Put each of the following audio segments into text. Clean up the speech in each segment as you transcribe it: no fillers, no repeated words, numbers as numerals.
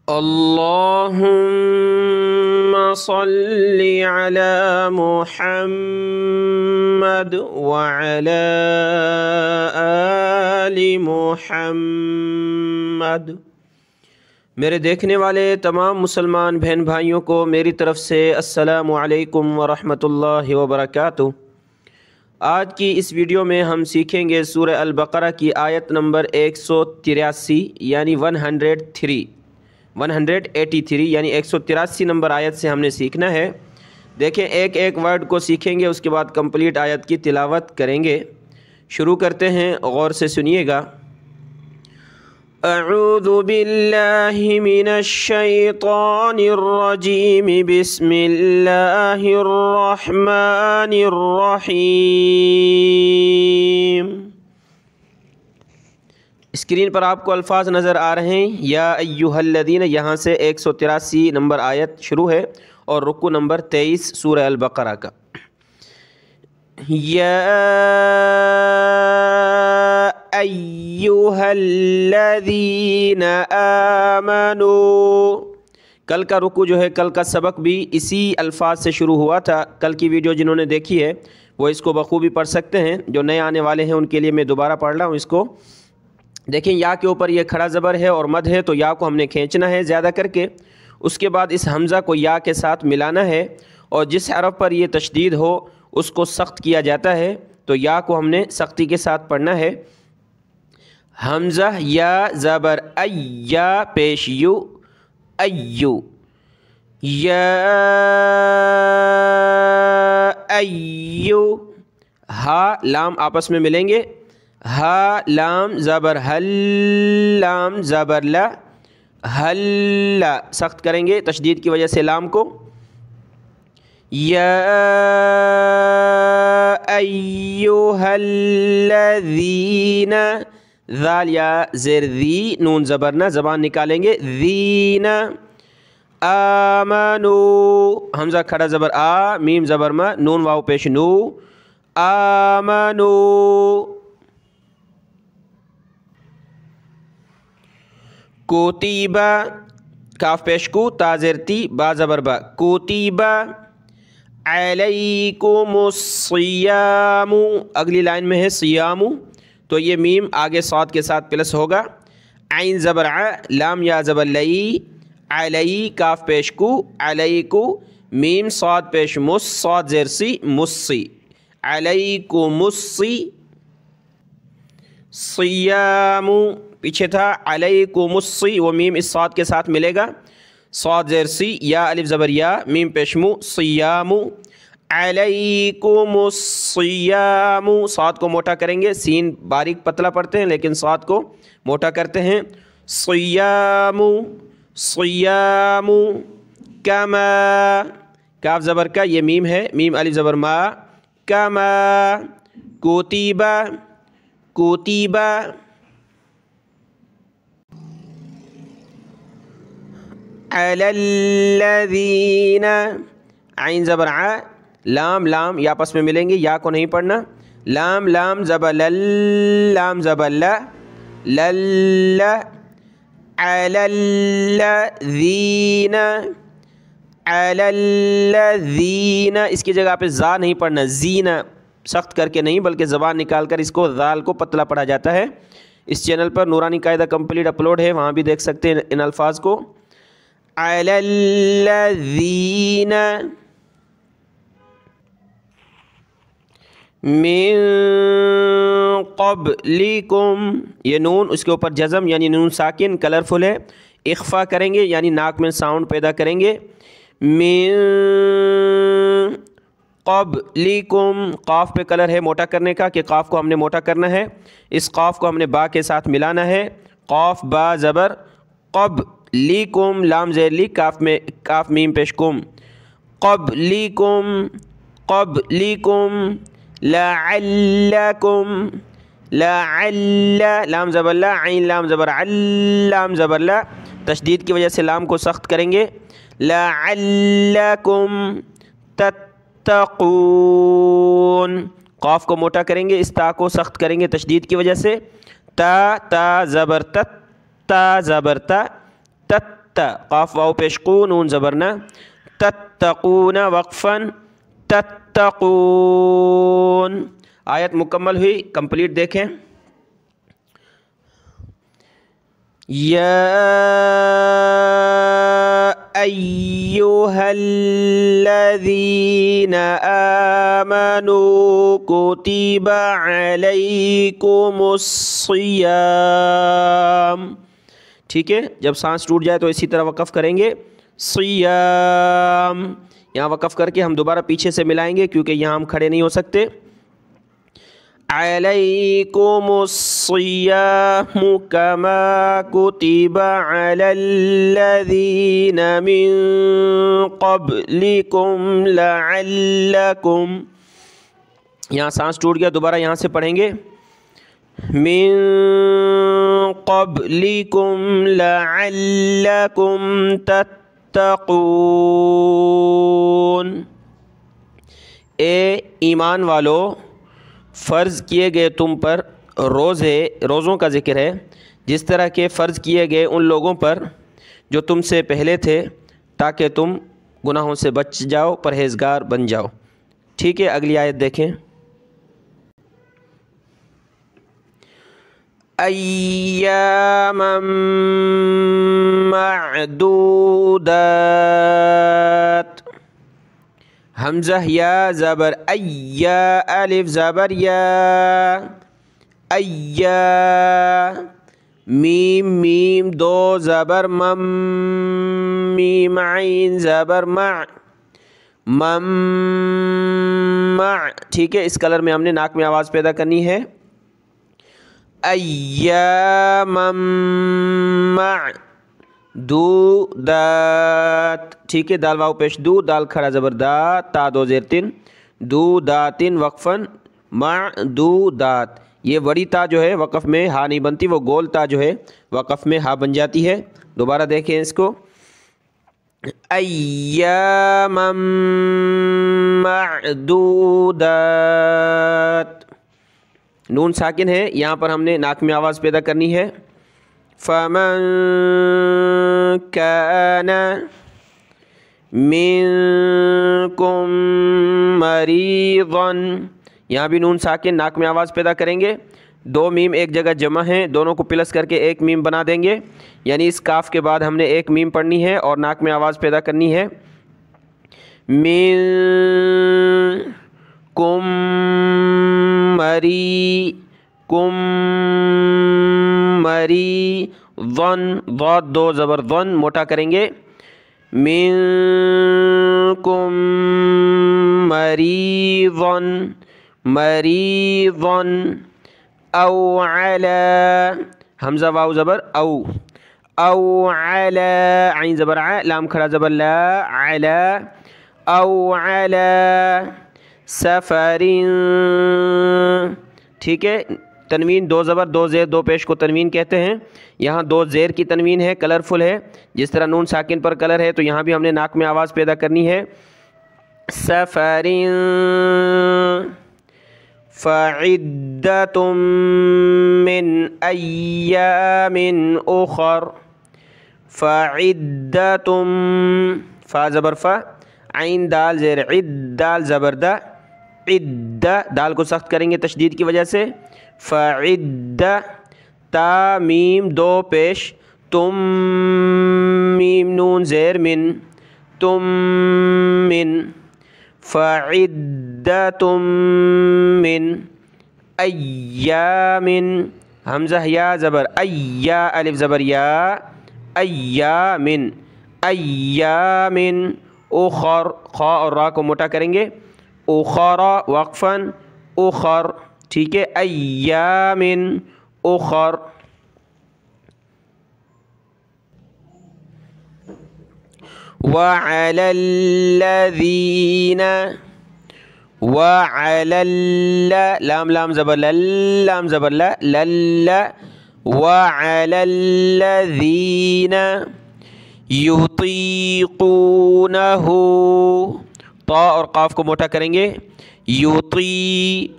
اللهم صل على محمد وعلى آل محمد۔ میرے دیکھنے والے تمام مسلمان بہن بھائیوں کو میری طرف سے السلام علیکم ورحمۃ اللہ وبرکاتہ۔ آج کی اس ویڈیو میں ہم سیکھیں گے سورہ البقرہ کی آیت نمبر 183 یعنی 183 یعنی 183 نمبر آیت سے ہم نے سیکھنا ہے۔ دیکھیں ایک ایک ورڈ کو سیکھیں گے، اس کے بعد کمپلیٹ آیت کی تلاوت کریں گے۔ شروع کرتے ہیں، غور سے سنیے گا۔ اعوذ باللہ من الشیطان الرجیم، بسم اللہ الرحمن الرحیم۔ اسکرین پر آپ کو الفاظ نظر آ رہے ہیں، یا ایہا الذین، یہاں سے 183 نمبر آیت شروع ہے اور رکوع نمبر 23 سورہ البقرہ کا۔ یا ایہا الذین آمنوا، کل کا رکوع جو ہے، کل کا سبق بھی اسی الفاظ سے شروع ہوا تھا۔ کل کی ویڈیو جنہوں نے دیکھی ہے وہ اس کو بخوبی پڑھ سکتے ہیں، جو نئے آنے والے ہیں ان کے لیے میں دوبارہ پڑھ رہا ہوں اس کو۔ دیکھیں یا کے اوپر یہ کھڑا زبر ہے اور مد ہے، تو یا کو ہم نے کھینچنا ہے زیادہ کر کے، اس کے بعد اس حمزہ کو یا کے ساتھ ملانا ہے، اور جس حرف پر یہ تشدید ہو اس کو سخت کیا جاتا ہے، تو یا کو ہم نے سختی کے ساتھ پڑھنا ہے۔ حمزہ یا زبر یا پیش یو، ایو، یا ایو، ہا لام آپس میں ملیں گے، ہا لام زبر ہل، لام زبر لا، ہل، سخت کریں گے تشدید کی وجہ سے لام کو۔ یا ایہا الذین، ذال یا زیر ذی، نون زبر نہ، زبان نکالیں گے، ذین، آمنو، حمزہ کھڑا زبر آ، میم زبر ما، نون واو پیش نو، آمنو۔ کوتیبہ، کاف پیش کو، تا زیر تی، با زبر با، کوتیبہ علیکم الصیام، اگلی لائن میں ہے سیام، تو یہ میم آگے صاد کے ساتھ پلس ہوگا۔ عین زبر ع، لام یا زبر لئی، علی، کاف پیش کو، علیکو، میم صاد پیش مس، صاد زیر سی، مسی، علیکم الصی، صیام، پیچھے تھا علیکم الصی، وہ میم اس صاد کے ساتھ ملے گا، صاد زیر سی، یا الف زبر یا، میم پیش مو، صیام، علیکم الصیام، صاد کو موٹا کریں گے، سین باریک پتلا پڑھتے ہیں لیکن صاد کو موٹا کرتے ہیں، صیام، صیام، کما، کاف زبر کا، یہ میم ہے، میم الف زبر ما، کما، کوتیبہ، کوتیبہ، علی الذین، عین زبر ع، لام لام یہ آپس میں ملیں گے، یا کو نہیں پڑھنا، لام لام زبر لل، لام زبر لا، لل، علی الذین، علی الذین، اس کی جگہ پہ زا نہیں پڑھنا، زین، سخت کر کے نہیں بلکہ زبان نکال کر اس کو ذال کو پتلا پڑھا جاتا ہے۔ اس چینل پر نورانی قاعدہ کمپلیٹ اپلوڈ ہے، وہاں بھی دیکھ سکتے ہیں ان الفاظ کو۔ علی الذین من قبلکم، یہ نون اس کے اوپر جزم یعنی نون ساکن کلرفل ہے، اخفا کریں گے یعنی ناک میں ساؤنڈ پیدا کریں گے۔ من قبلکم، قاف پہ کلر ہے موٹا کرنے کا کہ قاف کو ہم نے موٹا کرنا ہے، اس قاف کو ہم نے با کے ساتھ ملانا ہے، قاف با زبر قب، لیکم، لام زیر لی، کاف میں کاف میم پیش کم، قبلکم، قبلکم، لعلکم، لعل، لام زبر لا، عین لام زبر عل، لام زبر لا، تشدید کی وجہ سے لام کو سخت کریں گے، لعلکم تتقون، قاف کو موٹا کریں گے، اس تا کو سخت کریں گے تشدید کی وجہ سے، تا، تا زبر تت، تا زبر تا، تت، قاف واو پیش قو نون زبرنا تتقون وقفن تتقون. آیت مکمل ہوئی, کمپلیٹ دیکھیں. یا ایھا الذین آمنوا کتب علیکم الصیام. ٹھیک ہے, جب سانس ٹوٹ جائے تو اسی طرح وقف کریں گے. صیام یہاں وقف کر کے ہم دوبارہ پیچھے سے ملائیں گے کیونکہ یہاں ہم کھڑے نہیں ہو سکتے. علیکم الصیام کما کتب علی الذین من قبلکم لعلکم. یہاں سانس ٹوٹ گیا, دوبارہ یہاں سے پڑھیں گے. من قبلکم لعلکم تتقون. اے ایمان والو, فرض کیے گئے تم پر روزوں کا ذکر ہے جس طرح کے فرض کیے گئے ان لوگوں پر جو تم سے پہلے تھے تاکہ تم گناہوں سے بچ جاؤ, پرہیزگار بن جاؤ. ٹھیک ہے, اگلی آیت دیکھیں. ایاما معدودات. حمزہ یا زبر ایا, الف زبر یا, ایا. میم میم دو زبر مم, میم عین زبر مع, مم مع. ٹھیک ہے, اس کلر میں ہم نے ناک میں آواز پیدا کرنی ہے. ایاما معدودات. ٹھیک ہے, دال واو پیش دو, دال کھڑا زبر دا, تا دو زیر تن, دو داتن وقفن معدودات. یہ بڑی تا جو ہے وقف میں ہا نہیں بنتی, وہ گول تا جو ہے وقف میں ہا بن جاتی ہے. دوبارہ دیکھیں اس کو. ایاما معدودات. نون ساکن ہے, یہاں پر ہم نے ناک میں آواز پیدا کرنی ہے. فمن کان منکم مریضا. یہاں بھی نون ساکن, ناک میں آواز پیدا کریں گے. دو میم ایک جگہ جمع ہیں, دونوں کو پلس کر کے ایک میم بنا دیں گے, یعنی اس کاف کے بعد ہم نے ایک میم پڑھنی ہے اور ناک میں آواز پیدا کرنی ہے. منکم کم مری ظن, ضاد دو زبر ظن موٹا کریں گے. منکم مریضن, مریضن. او علی, حمزہ واو زبر او, او علی, عین زبر ع, لام کھڑا زبر لا, علی. او علی سفر. ٹھیک ہے, تنوین دو زبر دو زیر دو پیش کو تنوین کہتے ہیں. یہاں دو زیر کی تنوین ہے, کلرفل ہے. جس طرح نون ساکن پر کلر ہے تو یہاں بھی ہم نے ناک میں آواز پیدا کرنی ہے. سفر فعدۃ من ایام اخر. فعدۃ, فا زبر فا, عین دال زیر عد, دال زبر دا, عد, دال کو سخت کریں گے تشدید کی وجہ سے. فعد, تا میم دو پیش, تم میم نون زیر من, تم من. فعدۃ من ایام, حمزہ یا زبر ایا, الف زبر یا, ایام, ایام. اخر, خا اور را کو موٹا کریں گے. اخر وقفاً, اخر. ٹھیک ہے, ایام اخر. وعلی الذین, وعلی, لام لام زبر لل, لام زبر لا, لل. وعلی الذین یطیقونہ, طا اور قاف کو موٹا کریں گے. یطیقونہ,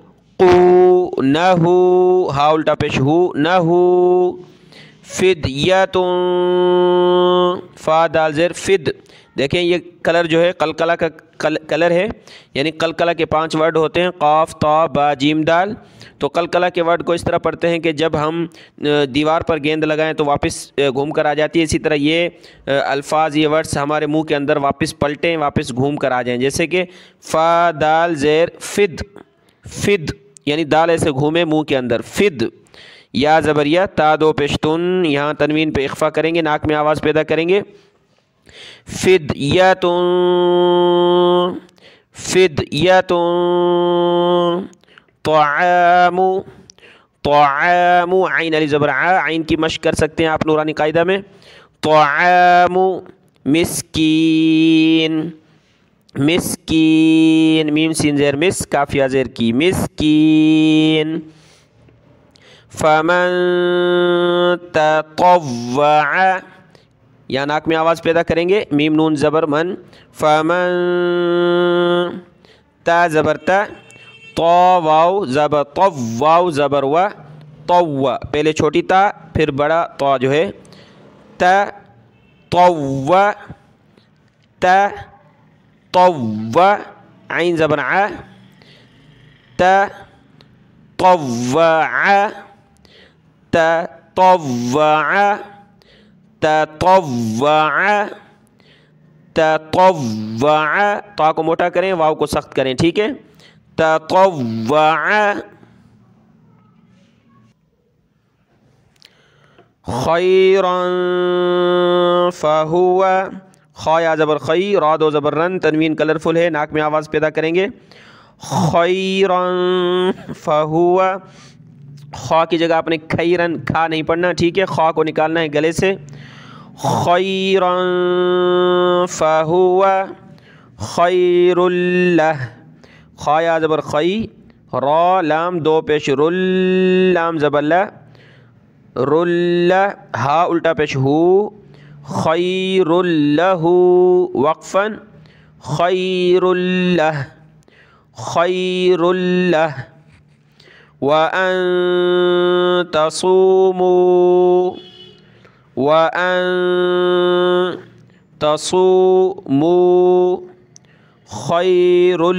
ہا الٹا پیش ہو, نہ ہو. فدیۃ, فا دال زیر فد. دیکھیں یہ کلر جو ہے قلقلہ کا کلر ہے، یعنی قلقلہ کے 5 ورڈ ہوتے ہیں، قاف طا با جیم دال. تو قلقلہ کے ورڈ کو اس طرح پڑھتے ہیں کہ جب ہم دیوار پر گیند لگائیں تو واپس گھوم کر آ جاتی ہے. اسی طرح یہ الفاظ، یہ ورڈز ہمارے منہ کے اندر واپس پلٹیں، واپس گھوم کر آ جائیں. جیسے کہ فا دال زیر فد، فد یعنی دال ایسے گھومے منہ کے اندر، فد. یا زبریہ تا دو پیشتن، یہاں تنوین پہ اخفا کریں گے، ناک میں آواز پیدا کریں گے. فدیتن، فدیتن. طعام، طعام، عین علی زبر ع، عین کی مشق کر سکتے ہیں آپ نورانی قاعدہ میں. طعام مسکین، مسکین، میم سین زیر مس، کافیہ زیر کی، مسکین. فمن تطوع، یا ناک میں آواز پیدا کریں گے، میم نون زبر من، فمن، تا زبر تا، طا واو زبر طو، واو زبر و، طو، پہلے چھوٹی تا پھر بڑا طا جو ہے، تا طو، تا طو، عین زبر ع، تا طوع، تطوع، تطوع، تطوع. طا کو موٹا کریں، واو کو سخت کریں، ٹھیک ہے. تطوع. خیرا فہو، خا یا زبر خی، را دو زبر رن، تنوین کلرفل ہے، ناک میں آواز پیدا کریں گے. خیرا فہو، خا کی جگہ آپ نے خیرن، کھا نہیں پڑھنا، ٹھیک ہے، خا کو نکالنا ہے گلے سے. خیرا فہو خیر لہ، خا یا زبر خی، را لام دو پیش رل، لام زبر لا، رل، ہا الٹا پیش ہو، خیر لہ وقفا، خیر لہ، خیر لہ. وَأَن تَصُومُوا، وَأَن تَصُومُوا خَيْرٌ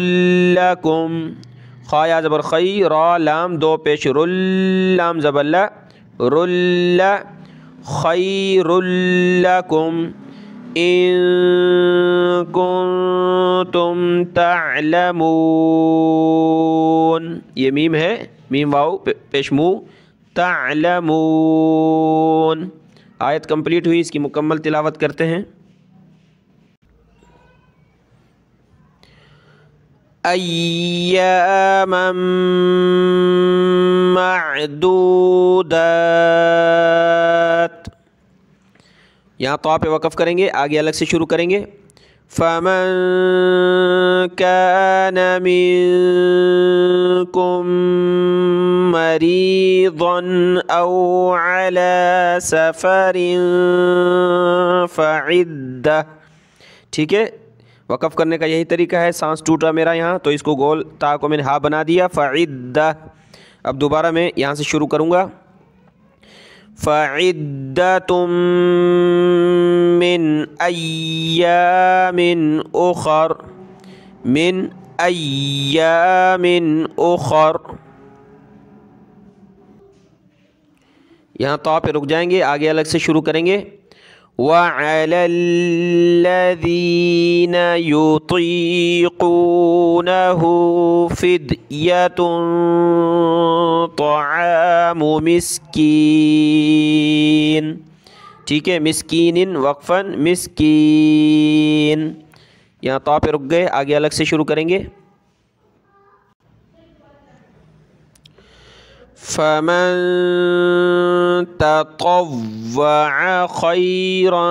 لَكُمْ، خا یا زبر خی، را لام دو پیش رل، لام زبر لا، رل، خَيْرٌ لَكُمْ إِن كُنتُمْ تَعْلَمُونَ. یہ میم ہے، میم واو پیش مو، تعلمون. آیت کمپلیٹ ہوئی، اس کی مکمل تلاوت کرتے ہیں. ایاما معدودات، یہاں طا پہ وقف کریں گے، آگے الگ سے شروع کریں گے. فمن كان منكم مريضا أو على سفر فعدة، ٹھیک ہے. وقف کرنے کا یہی طریقہ ہے. سانس ٹوٹا میرا یہاں تو اس کو گول تا کو میں نے ہا بنا دیا، فعدة. اب دوبارہ میں یہاں سے شروع کروں گا. فعدة من ایام اخر، من ایام اخر. یہاں طا پہ رک جائیں گے، آگے الگ سے شروع کریں گے. وَعَلَى الَّذِينَ يُطِيقُونَهُ فِدْيَةٌ طَعَامُ مِسْكِين، ٹھیک ہے، مسکین وقفاً، مسکین. یہاں طا پہ رک گئے، آگے الگ سے شروع کریں گے. فمن تطوع خيرا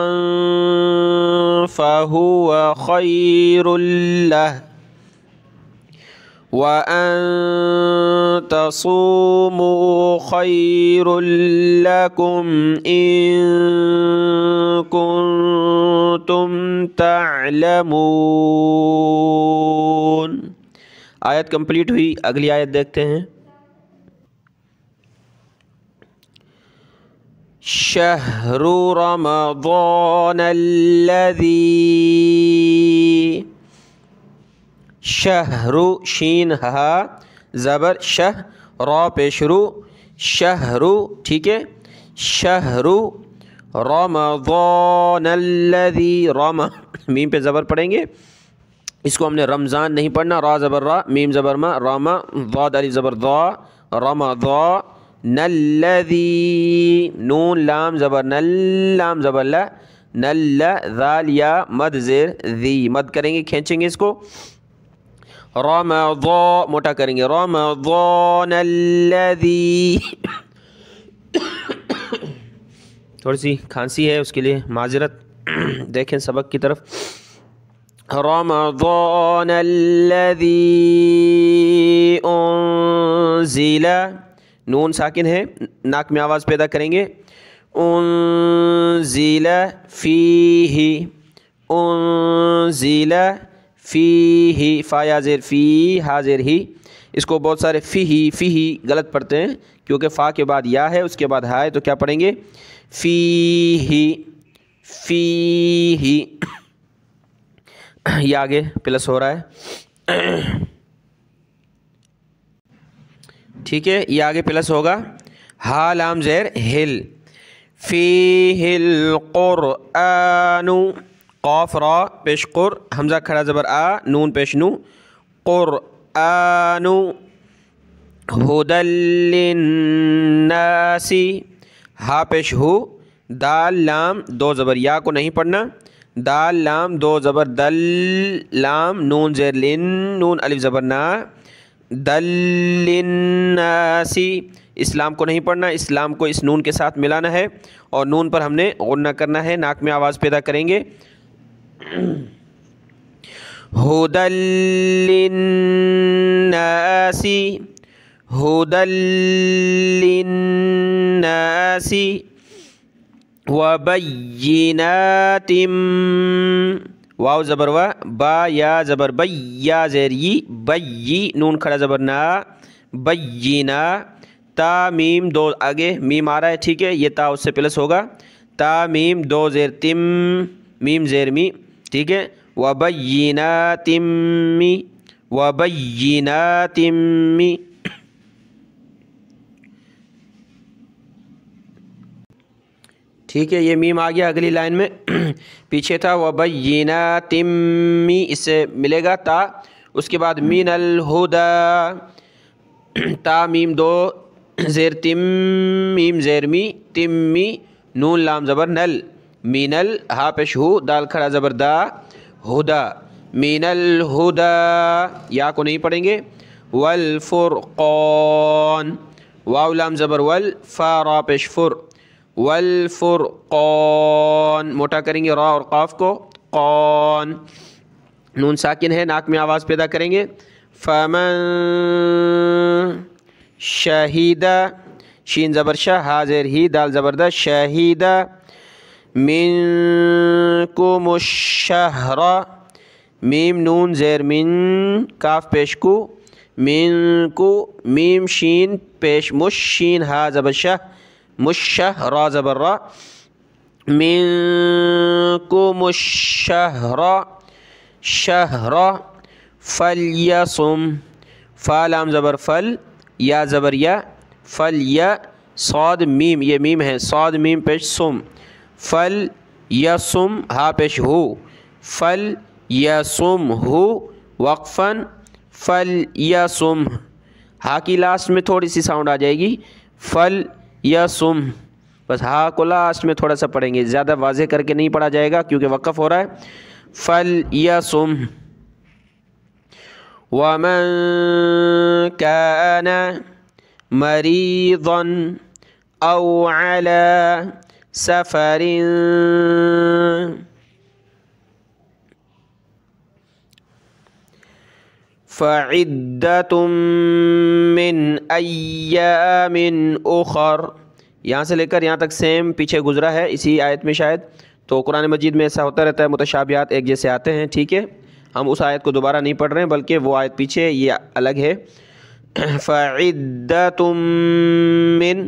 فهو خير له وأن تصوموا خير لكم إن كنتم تعلمون. آیت کمپلیٹ ہوئی، اگلی آیت دیکھتے ہیں. شہر رمضان الذی، شہر شین ہا زبر شہ، را پیش رو، شہر، ٹھیک ہے، شہر رمضان الذی، رم میم پہ زبر پڑھیں گے، اس کو ہم نے رمضان نہیں پڑھنا، را زبر را، میم زبر ما، راما، ضاد الف زبر ضا، رمضان الذی، نون لام زبر نل، لام زبر لا، نل ذال یا مد زیر ذی، مد کریں گے، کھینچیں گے اس کو، رمضان موٹا کریں گے، رمضان الذی، تھوڑی سی کھانسی ہے اس کے لیے معذرت، دیکھیں سبق کی طرف، رمضان الذی انزل، نون ساکن ہے، ناک میں آواز پیدا کریں گے، انزل فیہ، انزل فیہ، فا یا زیر فی، ہا زیر ہی، اس کو بہت سارے فیہ فیہ غلط پڑھتے ہیں کیونکہ فا کے بعد یا ہے، اس کے بعد ہا ہے، تو کیا پڑھیں گے، فیہ، فیہ، یہ آگے پلس ہو رہا ہے، ٹھیک ہے، یہ آگے پلس ہوگا، ہا لام زیر ہل، فیہ القرآن، قاف را پیش قر، حمزہ کھڑا زبر آ، نون پیش نو، قرآن، ہدی للناس، ہا پیش ہو، دال لام دو زبر، یا کو نہیں پڑھنا، دال لام دو زبر دل، لام نون زیر لن، نون الف زبر نا، دل للناس، اسلام کو نہیں پڑھنا، اسلام کو اس نون کے ساتھ ملانا ہے اور نون پر ہم نے غنہ کرنا ہے، ناک میں آواز پیدا کریں گے، ہدی للناس، ہدی للناس، وبینات، واو زبر و، با یا زبر بی، یا زیر ی، بی، نون کھڑا زبر نا، بینا، تا میم دو آگے میم آ رہا ہے، ٹھیک ہے، یہ تا اس سے پلس ہوگا، تا میم دو زیر تم، میم زیر می، ٹھیک ہے، وبینات می، وبینات می، ٹھیک ہے، یہ میم آ گیا اگلی لائن میں، پیچھے تھا وبینات می، اس سے ملے گا تا، اس کے بعد من الہدی، تا میم دو زیر تم، میم زیر می، تم می، نون لام زبر نل، من ال، ہا پیش ہو، دال کھڑا زبر دا، ہدا، من الہدی، یا کو نہیں پڑھیں گے، والفرقان، واو لام زبر ول، فا را پیش فر، والفرقان، موٹا کریں گے را اور قاف کو، قان، نون ساکن ہے، ناک میں آواز پیدا کریں گے، فمن شہید، شین زبر شہ، ہا زیر ہی، دال زبر دا، شہید، منکم الشہر، میم نون زیر من، کاف پیش کو، من کو، میم شین پیش مش، شین ہا زبر شہ، مشہ، را زبر را، منکم الشہر، شہر، فلیصم، فا لام زبر فل، یا زبر یا، فلیا، صاد میم، یہ میم ہے، صاد میم پیش سم، فل یسم، ہا پیش ہو، فل یسم ہو، وقفاً، فل یسم، ہا کی لاسٹ میں تھوڑی سی ساؤنڈ آ جائے گی، فل یسم، بس ہا کو لاسٹ میں تھوڑا سا پڑھیں گے، زیادہ واضح کر کے نہیں پڑھا جائے گا کیونکہ وقف ہو رہا ہے، فل یسم، ومن کان مریضا او علی سفر فعدۃ من ایام اخر، یہاں سے لے کر یہاں تک سیم پیچھے گزرا ہے اسی آیت میں شاید، تو قرآن مجید میں ایسا ہوتا رہتا ہے، متشابہات ایک جیسے آتے ہیں، ٹھیک ہے، ہم اس آیت کو دوبارہ نہیں پڑھ رہے ہیں بلکہ وہ آیت پیچھے، یہ الگ ہے، فعدۃ من،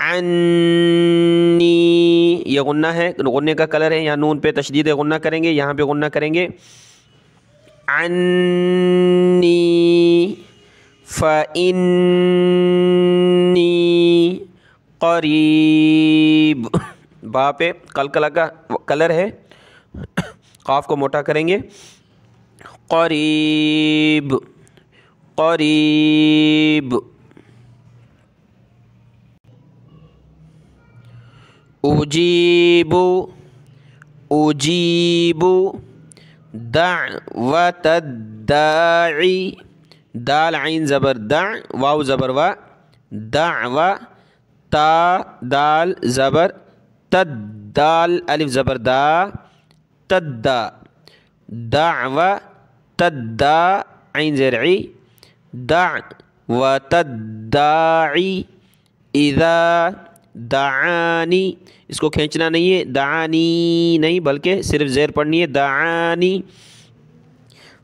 عنی، یہ غنہ ہے، غنے کا کلر ہے، یہاں نون پہ تشدید غنہ کریں گے، یہاں پہ غنہ کریں گے عنی، فإنی قریب، با پہ قلقلہ کا کلر ہے، قاف کو موٹا کریں گے قریب، قریب، اجیب، اجیب دعوت الداعی، دال عین زبر دع، واو زبر وا، دعوہ، تا دال زبر تد، دال الف زبر دا، تدا، دعوہ تدا عین زرعی، دعوت الداعی اذا دعانی، اس کو کھینچنا نہیں ہے، دعانی نہیں بلکہ صرف زیر پڑھنی ہے، دعانی،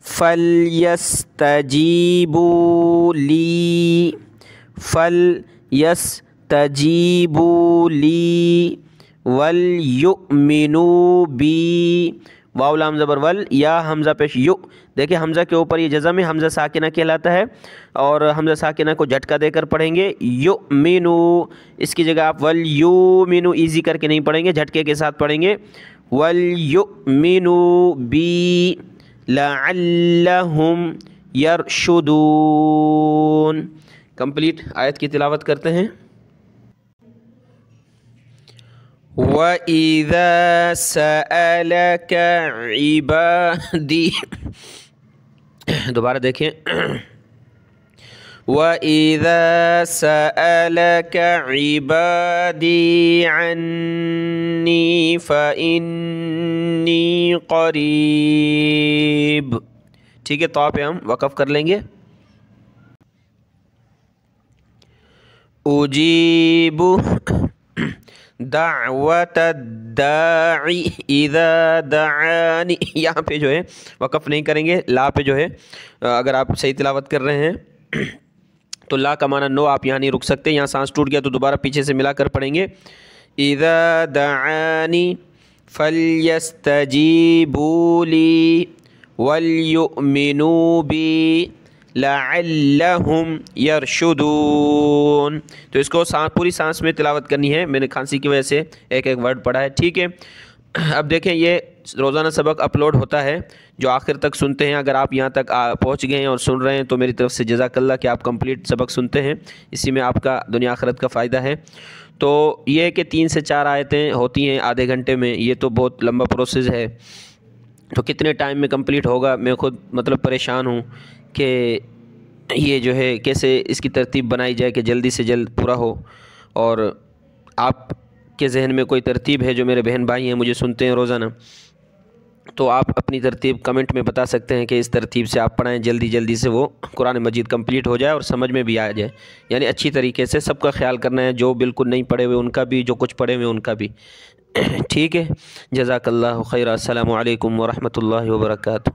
فَلْيَسْتَجِيبُوا لِي، فَلْيَسْتَجِيبُوا لِي وَلْيُؤْمِنُوا بِي، واو لام زبر ول، یا حمزہ پیش یو، دیکھیں حمزہ کے اوپر یہ جزم ہے، حمزہ ساکنہ کہلاتا ہے، اور حمزہ ساکنہ کو جھٹکا دے کر پڑھیں گے یؤمنو، اس کی جگہ آپ ولیؤمنو ایزی کر کے نہیں پڑھیں گے، جھٹکے کے ساتھ پڑھیں گے ولیؤمنو بی لعلہم یرشدون۔ کمپلیٹ آیت کی تلاوت کرتے ہیں۔ وَإِذَا سَأَلَكَ عِبَادِي، دوبارہ دیکھیں، وَإِذَا سَأَلَكَ عِبَادِي عَنِّي فَإِنِّي قَرِيب، ٹھیک ہے، تو پہ ہم وقف کر لیں گے۔ اجیب دعوت الداعی اذا دعانی، یہاں پہ جو ہے وقف نہیں کریں گے، لا پہ جو ہے اگر آپ صحیح تلاوت کر رہے ہیں تو لا کا معنی نو، آپ یہاں نہیں رک سکتے، یہاں سانس ٹوٹ گیا تو دوبارہ پیچھے سے ملا کر پڑھیں گے اذا دعانی فلیستجیبوا لی ولیؤمنوا بی لعلہم یرشدون، تو اس کو پوری سانس میں تلاوت کرنی ہے، میں نے کھانسی کی وجہ سے ایک ایک ورڈ پڑھا ہے، ٹھیک ہے۔ اب دیکھیں یہ روزانہ سبق اپلوڈ ہوتا ہے، جو آخر تک سنتے ہیں، اگر آپ یہاں تک پہنچ گئے ہیں اور سن رہے ہیں تو میری طرف سے جزاک اللہ کہ آپ کمپلیٹ سبق سنتے ہیں، اسی میں آپ کا دنیا آخرت کا فائدہ ہے۔ تو یہ ہے کہ 3 سے 4 آیتیں ہوتی ہیں آدھے گھنٹے میں، یہ تو بہت لمبا پروسیس ہے، تو کتنے ٹائم میں کمپلیٹ ہوگا میں خود پریشان ہوں کہ یہ جو ہے کیسے اس کی ترتیب بنائی جائے کہ جلدی سے جلد پورا ہو، اور آپ کے ذہن میں کوئی ترتیب ہے جو میرے بہن بھائی ہیں مجھے سنتے ہیں روزانہ، تو آپ اپنی ترتیب کمنٹ میں بتا سکتے ہیں کہ اس ترتیب سے آپ پڑھائیں، جلدی جلدی سے وہ قرآن مجید کمپلیٹ ہو جائے اور سمجھ میں بھی آ جائے، یعنی اچھی طریقے سے سب کا خیال کرنا ہے، جو بالکل نہیں پڑھے ہوئے ان کا بھی، جو کچھ پڑھے ہوئے ان کا بھی، ٹھیک ہے۔ جزاک اللہ خیر، السلام علیکم ورحمۃ اللہ وبرکاتہ۔